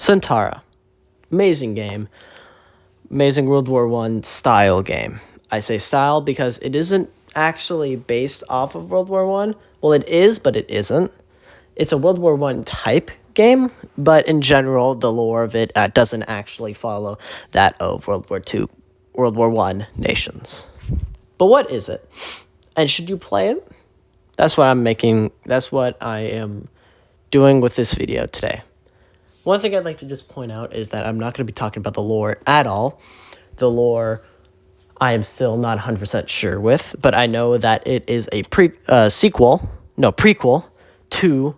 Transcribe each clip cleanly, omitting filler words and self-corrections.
Centaura. Amazing game. Amazing World War I style game. I say style because it isn't actually based off of World War I. Well, it is, but it isn't. It's a World War I type game, but in general, the lore of it doesn't actually follow that of World War II, World War I nations. But what is it? And should you play it? That's what I am doing with this video today. One thing I'd like to just point out is that I'm not going to be talking about the lore at all. The lore I am still not 100% sure with, but I know that it is a prequel to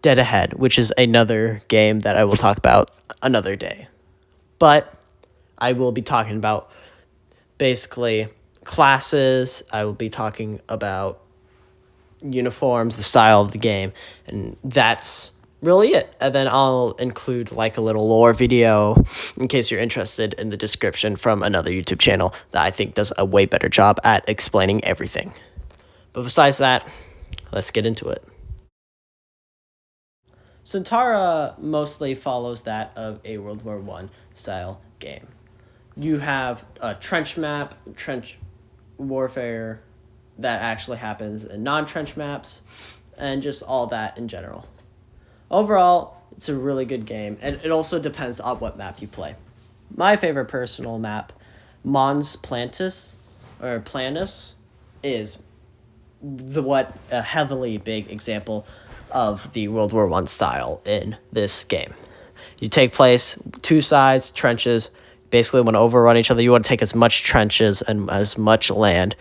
Dead Ahead, which is another game that I will talk about another day. But I will be talking about basically classes. I will be talking about uniforms, the style of the game, and that's really it. And then I'll include like a little lore video in case you're interested in the description from another YouTube channel that I think does a way better job at explaining everything. But besides that, let's get into it. Centaura mostly follows that of a World War I style game. You have a trench map, trench warfare that actually happens in non-trench maps, and just all that in general. Overall, it's a really good game, and it also depends on what map you play. My favorite personal map, Mons Plantis, or Planus, is a heavily big example of the World War I style in this game. You take place, two sides, trenches, basically want to overrun each other. You want to take as much trenches and as much land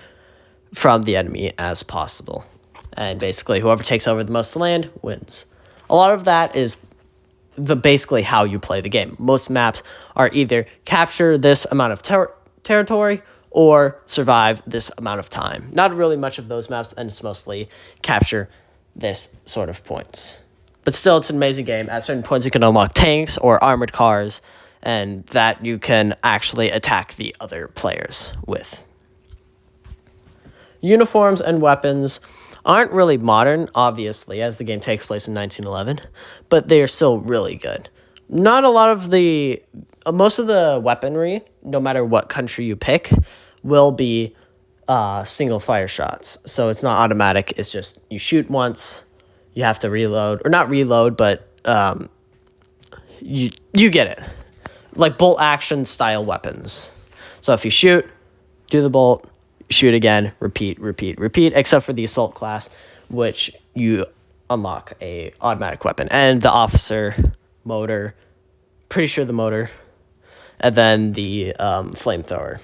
from the enemy as possible. And basically, whoever takes over the most land wins. A lot of that is basically how you play the game. Most maps are either capture this amount of territory or survive this amount of time. Not really much of those maps, and it's mostly capture this sort of points. But still, it's an amazing game. At certain points, you can unlock tanks or armored cars, and that you can actually attack the other players with. Uniforms and weapons aren't really modern, obviously, as the game takes place in 1911, but they are still really good. Not a lot of most of the weaponry, no matter what country you pick, will be single fire shots. So it's not automatic, it's just you shoot once, you have to reload, or not reload, but you get it. Like bolt action style weapons. So if you shoot, do the bolt, shoot again, repeat, except for the assault class, which you unlock a automatic weapon. And the officer, motor, pretty sure the motor, and then the flamethrower.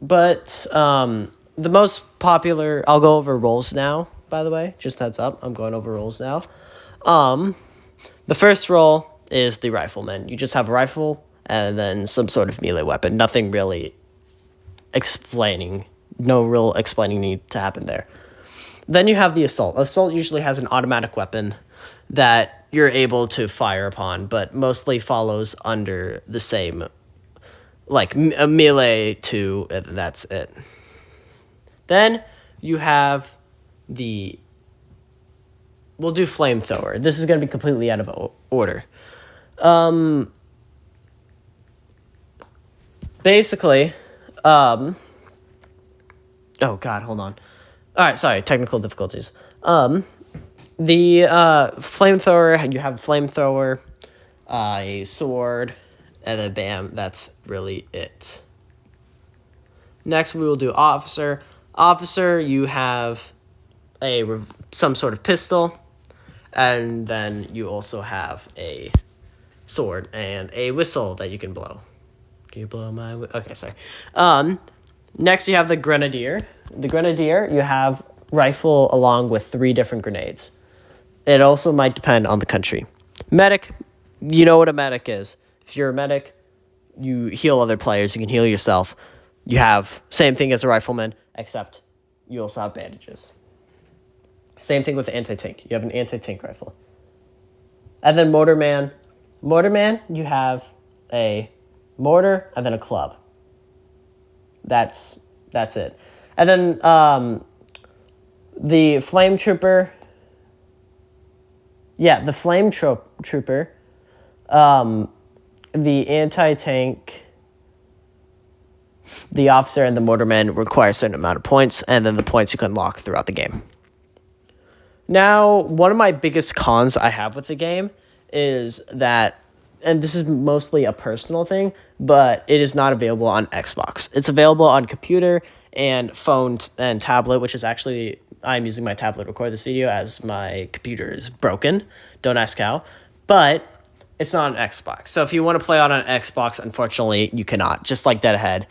But the most popular, I'll go over roles now, by the way, just heads up, I'm going over roles now. The first role is the rifleman. You just have a rifle and then some sort of melee weapon. Nothing really no real explaining need to happen there. Then you have the assault. Assault usually has an automatic weapon that you're able to fire upon, but mostly follows under the same, like a melee to, and that's it. Then you have we'll do flamethrower. This is going to be completely out of order. Basically, oh God, hold on. All right, sorry, technical difficulties. The flamethrower, you have a flamethrower, a sword, and then bam, that's really it. Next, we will do officer. Officer, you have some sort of pistol, and then you also have a sword and a whistle that you can blow. Can you blow my okay, sorry. Next, you have the grenadier. The grenadier, you have rifle along with 3 different grenades. It also might depend on the country. Medic, you know what a medic is. If you're a medic, you heal other players. You can heal yourself. You have same thing as a rifleman, except you also have bandages. Same thing with the anti-tank. You have an anti-tank rifle. And then mortarman. Mortarman, you have a mortar and then a club. That's it. And then the flame trooper, Yeah, the flame trooper, the anti-tank, the officer, and the mortarman require a certain amount of points, and then the points you can unlock throughout the game. Now, one of my biggest cons I have with the game is that, and this is mostly a personal thing, but it is not available on Xbox. It's available on computer and phone and tablet, which is actually, I'm using my tablet to record this video as my computer is broken. Don't ask how. But it's not on Xbox. So if you want to play on an Xbox, unfortunately, you cannot. Just like Dead Ahead.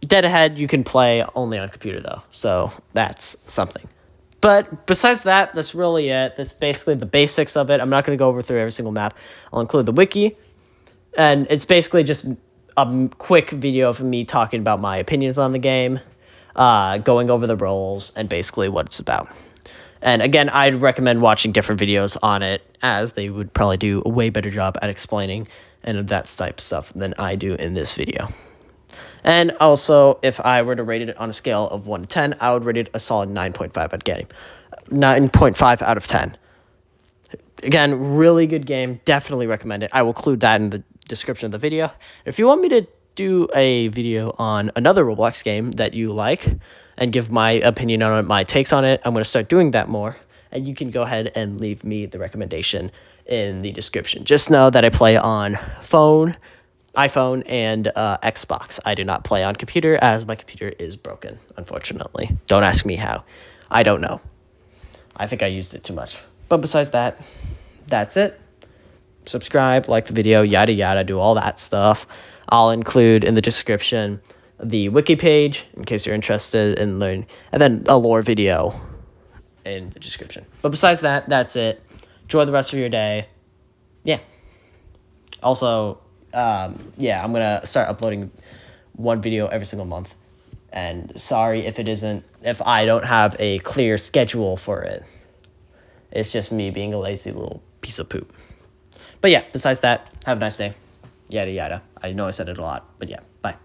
Dead Ahead, you can play only on computer, though. So that's something. But besides that, that's really it. That's basically the basics of it. I'm not going to go over through every single map. I'll include the wiki. And it's basically just a quick video of me talking about my opinions on the game, going over the roles, and basically what it's about. And again, I'd recommend watching different videos on it, as they would probably do a way better job at explaining and that type of stuff than I do in this video. And also, if I were to rate it on a scale of 1 to 10, I would rate it a solid 9.5 out of 9.5 out of 10. Again, really good game. Definitely recommend it. I will include that in the description of the video. If you want me to do a video on another Roblox game that you like and give my opinion on it, my takes on it, I'm going to start doing that more. And you can go ahead and leave me the recommendation in the description. Just know that I play on iPhone and Xbox. I do not play on computer, as my computer is broken, unfortunately. Don't ask me how. I don't know. I think I used it too much. But besides that, that's it. Subscribe, like the video, yada yada, do all that stuff. I'll include in the description the wiki page in case you're interested in learning, and then a lore video in the description. But besides that, that's it. Enjoy the rest of your day. Yeah. Also, I'm going to start uploading one video every single month. And sorry if I don't have a clear schedule for it. It's just me being a lazy little piece of poop. But yeah, besides that, have a nice day. Yada, yada. I know I said it a lot, but yeah, bye.